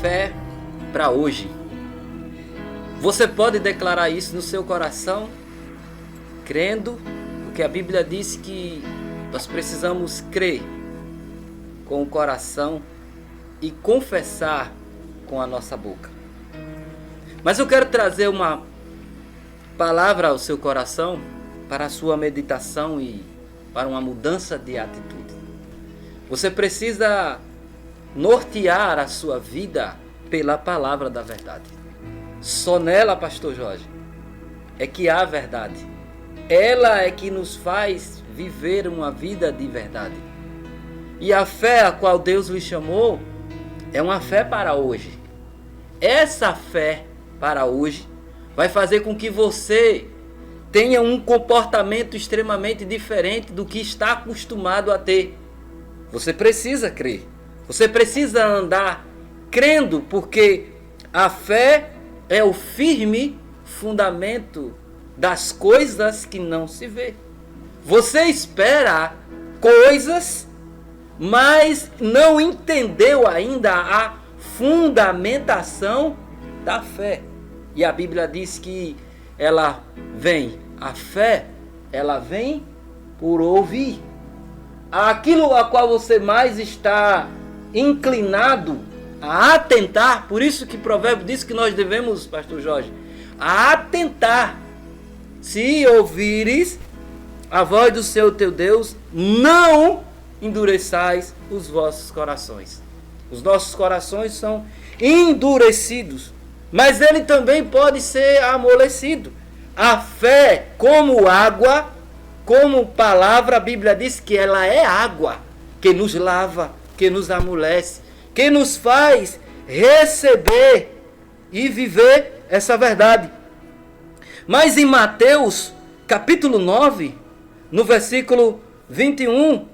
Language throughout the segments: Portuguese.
fé para hoje. Você pode declarar isso no seu coração, crendo, porque a Bíblia diz que nós precisamos crer com o coração e confessar com a nossa boca. Mas eu quero trazer uma palavra ao seu coração para a sua meditação e para uma mudança de atitude. Você precisa nortear a sua vida pela palavra da verdade. Só nela, pastor Jorge, é que há verdade. Ela é que nos faz viver uma vida de verdade. E a fé a qual Deus lhe chamou é uma fé para hoje. Essa fé para hoje vai fazer com que você tenha um comportamento extremamente diferente do que está acostumado a ter. Você precisa crer. Você precisa andar crendo, porque a fé é o firme fundamento das coisas que não se vê. Você espera coisas, mas não entendeu ainda a fundamentação da fé. E a Bíblia diz que ela vem, a fé, ela vem por ouvir. Aquilo a qual você mais está inclinado a atentar, por isso que Provérbio diz que nós devemos, pastor Jorge, a atentar. Se ouvires a voz do Senhor teu Deus, não endureçais os vossos corações. Os nossos corações são endurecidos, mas ele também pode ser amolecido. A fé, como água, como palavra, a Bíblia diz que ela é água, que nos lava, que nos amolece, que nos faz receber e viver essa verdade. Mas em Mateus, capítulo 9, no versículo 21,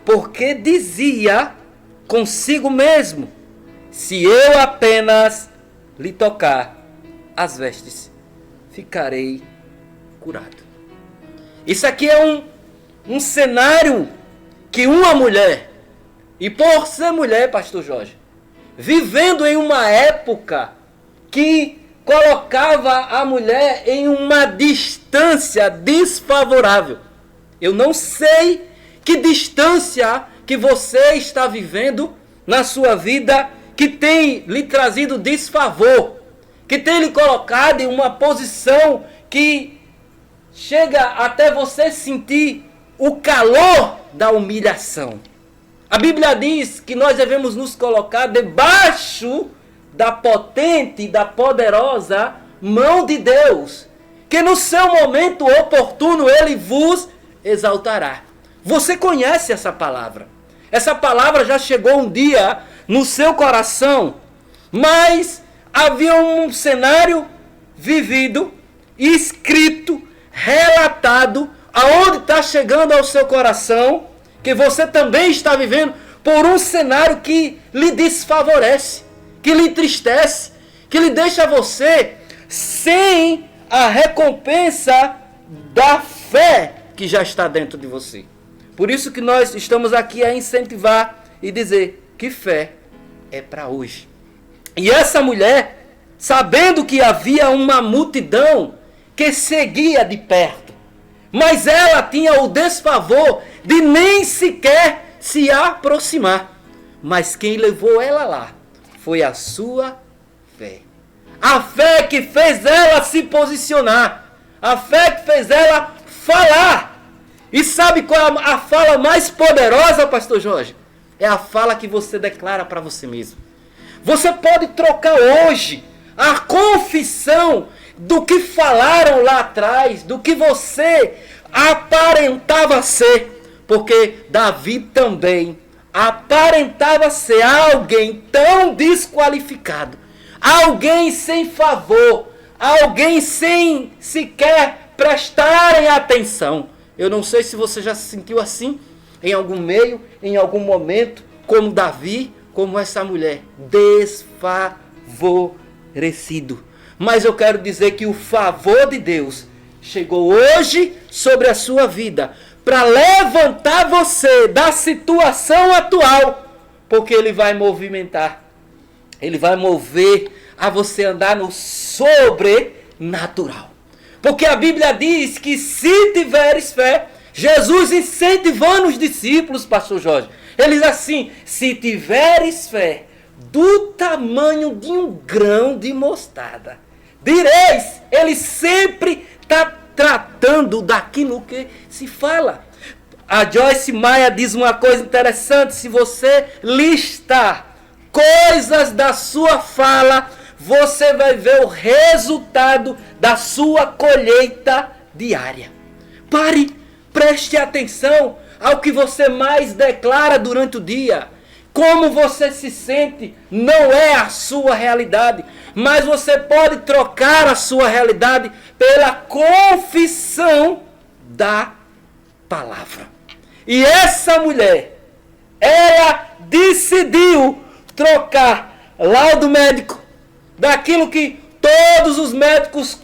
porque dizia consigo mesmo: se eu apenas lhe tocar as vestes, ficarei curado. Isso aqui é um cenário que uma mulher, e por ser mulher, pastor Jorge, vivendo em uma época que colocava a mulher em uma distância desfavorável. Eu não sei que distância que você está vivendo na sua vida que tem lhe trazido desfavor, que tem lhe colocado em uma posição que chega até você sentir o calor da humilhação. A Bíblia diz que nós devemos nos colocar debaixo da potente e da poderosa mão de Deus, que no seu momento oportuno Ele vos exaltará. Você conhece essa palavra. Essa palavra já chegou um dia no seu coração, mas havia um cenário vivido, escrito, relatado, aonde está chegando ao seu coração, que você também está vivendo por um cenário que lhe desfavorece, que lhe entristece, que lhe deixa você sem a recompensa da fé que já está dentro de você. Por isso que nós estamos aqui a incentivar e dizer que fé é para hoje. E essa mulher, sabendo que havia uma multidão que seguia de perto, mas ela tinha o desfavor de nem sequer se aproximar. Mas quem levou ela lá foi a sua fé. A fé que fez ela se posicionar. A fé que fez ela falar. E sabe qual é a fala mais poderosa, pastor Jorge? É a fala que você declara para você mesmo. Você pode trocar hoje a confissão do que falaram lá atrás, do que você aparentava ser. Porque Davi também aparentava ser alguém tão desqualificado, alguém sem favor, alguém sem sequer prestarem atenção. Eu não sei se você já se sentiu assim em algum meio, em algum momento, como Davi, como essa mulher, desfavorecido. Mas eu quero dizer que o favor de Deus chegou hoje sobre a sua vida para levantar você da situação atual, porque Ele vai movimentar Ele vai mover a você andar no sobrenatural. Porque a Bíblia diz que se tiveres fé, Jesus incentivando os discípulos, pastor Jorge, ele diz assim, se tiveres fé do tamanho de um grão de mostarda, direis, ele sempre está tratando daquilo que se fala. A Joyce Meyer diz uma coisa interessante, se você listar coisas da sua fala, você vai ver o resultado da sua colheita diária. Pare, preste atenção ao que você mais declara durante o dia. Como você se sente não é a sua realidade, mas você pode trocar a sua realidade pela confissão da palavra. E essa mulher, ela decidiu trocar laudo médico, daquilo que todos os médicos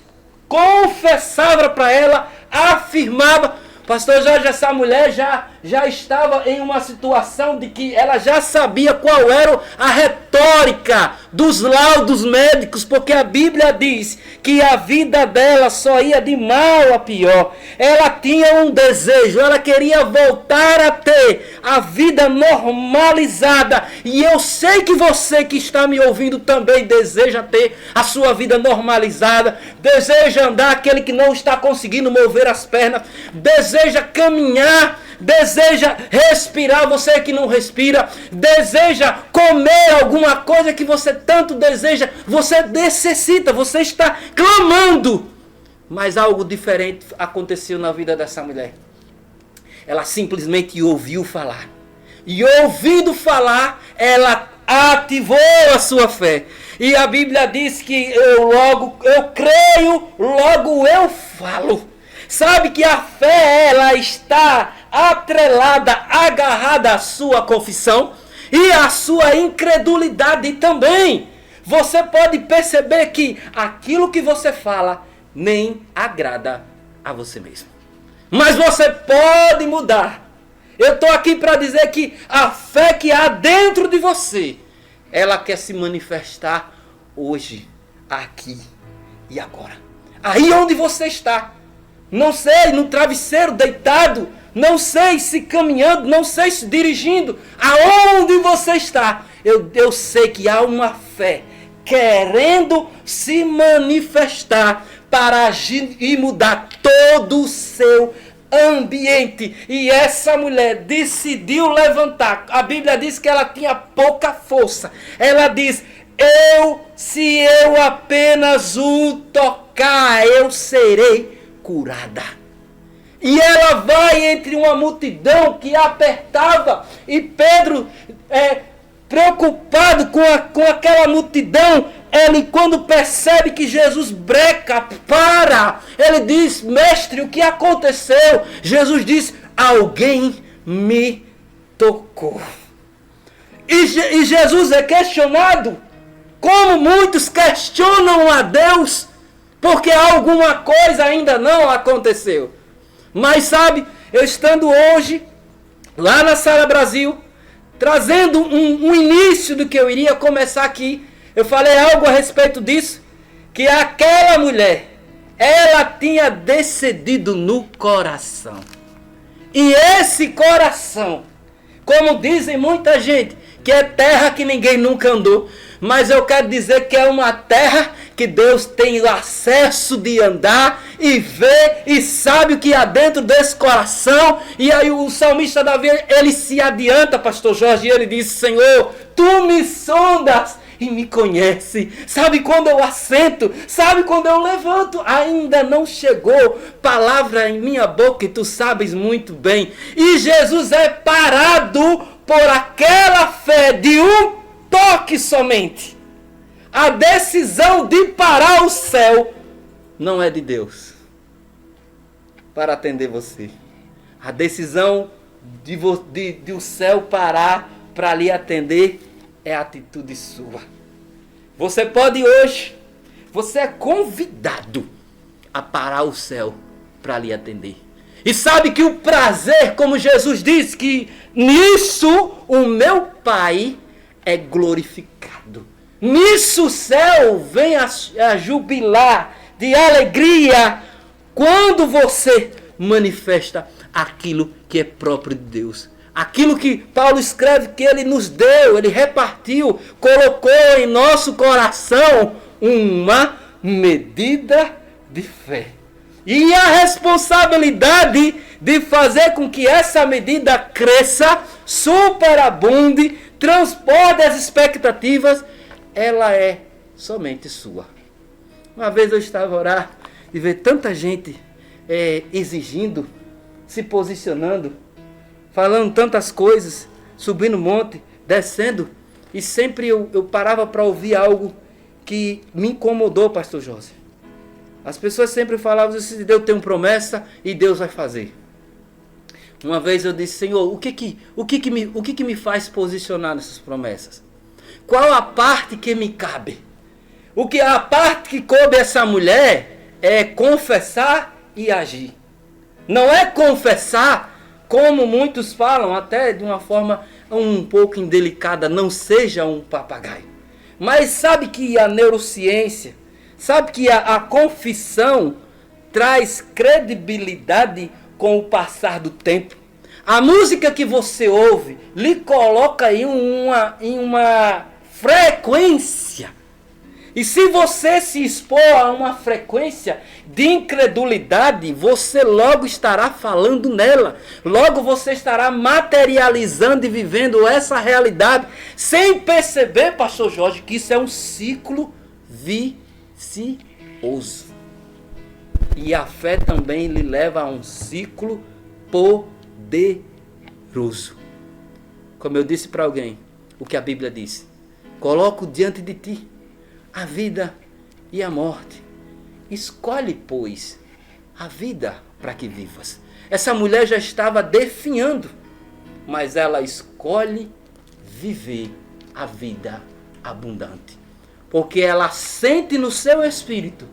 confessavam para ela, afirmava. Pastor Jorge, essa mulher já estava em uma situação de que ela já sabia qual era a retórica dos laudos médicos, porque a Bíblia diz que a vida dela só ia de mal a pior. Ela tinha um desejo, ela queria voltar a ter a vida normalizada. E eu sei que você que está me ouvindo também deseja ter a sua vida normalizada, deseja andar aquele que não está conseguindo mover as pernas, deseja caminhar, deseja respirar, você que não respira, deseja comer alguma coisa que você tanto deseja, você necessita, você está clamando. Mas algo diferente aconteceu na vida dessa mulher. Ela simplesmente ouviu falar. E ouvindo falar, ela ativou a sua fé. E a Bíblia diz que eu creio, logo eu falo. Sabe que a fé, ela está atrelada, agarrada à sua confissão e à sua incredulidade também. Você pode perceber que aquilo que você fala nem agrada a você mesmo. Mas você pode mudar. Eu estou aqui para dizer que a fé que há dentro de você, ela quer se manifestar hoje, aqui e agora. Aí onde você está. Não sei, no travesseiro, deitado. Não sei se caminhando, não sei se dirigindo. Aonde você está. Eu sei que há uma fé querendo se manifestar para agir e mudar todo o seu ambiente. E essa mulher decidiu levantar. A Bíblia diz que ela tinha pouca força. Ela diz, se eu apenas o tocar, eu serei curada. E ela vai entre uma multidão que apertava, e Pedro, preocupado com aquela multidão, ele quando percebe que Jesus breca, para, ele diz, mestre, o que aconteceu? Jesus diz, alguém me tocou. E Jesus é questionado, como muitos questionam a Deus, porque alguma coisa ainda não aconteceu. Mas sabe, eu estando hoje lá na Sala Brasil, trazendo um início do que eu iria começar aqui, eu falei algo a respeito disso, que aquela mulher, ela tinha decidido no coração. E esse coração, como dizem muita gente, que é terra que ninguém nunca andou, mas eu quero dizer que é uma terra que Deus tem o acesso de andar e ver e sabe o que há dentro desse coração. E aí o salmista Davi, ele se adianta, pastor Jorge, e ele diz, Senhor, tu me sondas e me conhece. Sabe quando eu assento, sabe quando eu levanto, ainda não chegou palavra em minha boca e tu sabes muito bem. E Jesus é parado por aquela fé de um toque somente. A decisão de parar o céu não é de Deus para atender você. A decisão de o céu parar para lhe atender é atitude sua. Você pode hoje, você é convidado a parar o céu para lhe atender. E sabe que o prazer, como Jesus disse, que nisso o meu Pai é glorificado. Nisso o céu vem a jubilar de alegria quando você manifesta aquilo que é próprio de Deus. Aquilo que Paulo escreve que ele nos deu, ele repartiu, colocou em nosso coração uma medida de fé. E a responsabilidade de fazer com que essa medida cresça, superabunde, transporte as expectativas, ela é somente sua. Uma vez eu estava a orar e ver tanta gente exigindo, se posicionando, falando tantas coisas, subindo monte, descendo, e sempre eu parava para ouvir algo que me incomodou, pastor José. As pessoas sempre falavam assim: Deus tem uma promessa e Deus vai fazer. Uma vez eu disse: Senhor, o que me faz posicionar nessas promessas? Qual a parte que me cabe? A parte que coube essa mulher é confessar e agir. Não é confessar, como muitos falam, até de uma forma um pouco indelicada, não seja um papagaio. Mas sabe que a neurociência, sabe que a confissão traz credibilidade com o passar do tempo. A música que você ouve lhe coloca em uma frequência. E se você se expor a uma frequência de incredulidade, você logo estará falando nela. Logo você estará materializando e vivendo essa realidade, sem perceber, pastor Jorge, que isso é um ciclo vicioso. E a fé também lhe leva a um ciclo poderoso. Como eu disse para alguém, o que a Bíblia diz: coloco diante de ti a vida e a morte. Escolhe, pois, a vida para que vivas. Essa mulher já estava definhando, mas ela escolhe viver a vida abundante. Porque ela sente no seu espírito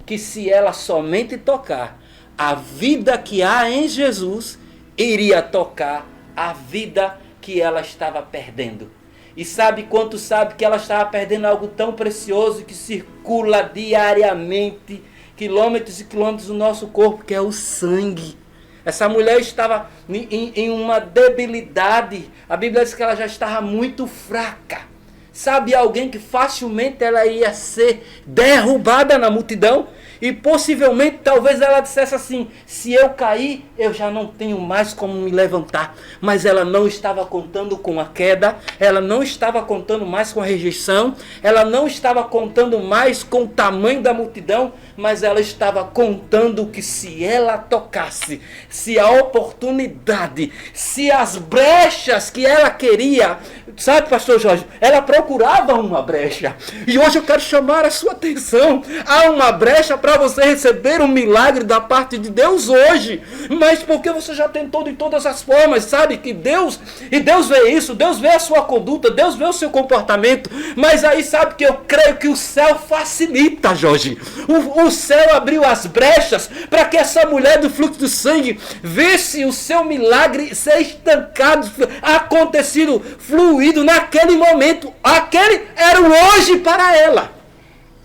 que se ela somente tocar a vida que há em Jesus, iria tocar a vida que ela estava perdendo. E sabe que ela estava perdendo algo tão precioso que circula diariamente, quilômetros e quilômetros do nosso corpo, que é o sangue. Essa mulher estava em uma debilidade. A Bíblia diz que ela já estava muito fraca. Sabe, alguém que facilmente ela ia ser derrubada na multidão. E possivelmente, talvez ela dissesse assim: se eu cair, eu já não tenho mais como me levantar. Mas ela não estava contando com a queda, ela não estava contando mais com a rejeição, ela não estava contando mais com o tamanho da multidão, mas ela estava contando que se ela tocasse, se a oportunidade, se as brechas que ela queria, sabe, pastor Jorge, ela procurava uma brecha. E hoje eu quero chamar a sua atenção: há uma brecha para você receber um milagre da parte de Deus hoje. Mas porque você já tentou de todas as formas, sabe que Deus vê isso, Deus vê a sua conduta, Deus vê o seu comportamento. Mas aí sabe que eu creio que o céu facilita, Jorge. O céu abriu as brechas para que essa mulher do fluxo do sangue visse o seu milagre ser estancado, acontecido, fluído naquele momento. Aquele era o hoje para ela.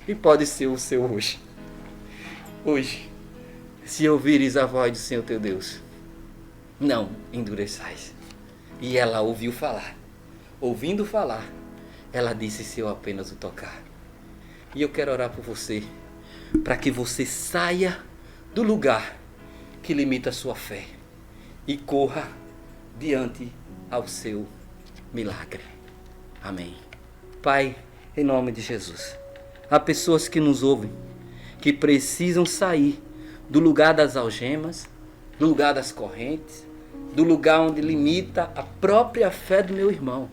E pode ser o seu hoje. Hoje, se ouvires a voz do Senhor teu Deus, não endureçais. E ela ouviu falar. Ouvindo falar, ela disse: se eu apenas o tocar. E eu quero orar por você, para que você saia do lugar que limita a sua fé e corra diante ao seu milagre. Amém. Pai, em nome de Jesus, há pessoas que nos ouvem, que precisam sair do lugar das algemas, do lugar das correntes, do lugar onde limita a própria fé do meu irmão.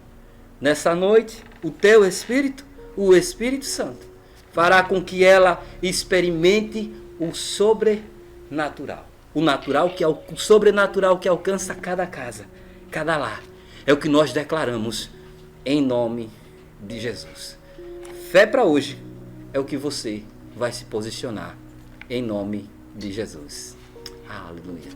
Nessa noite, o teu Espírito, o Espírito Santo, fará com que ela experimente o sobrenatural. O natural, que é o sobrenatural que alcança cada casa, cada lar. É o que nós declaramos em nome de Jesus. Fé para hoje é o que você vai se posicionar em nome de Jesus. Aleluia.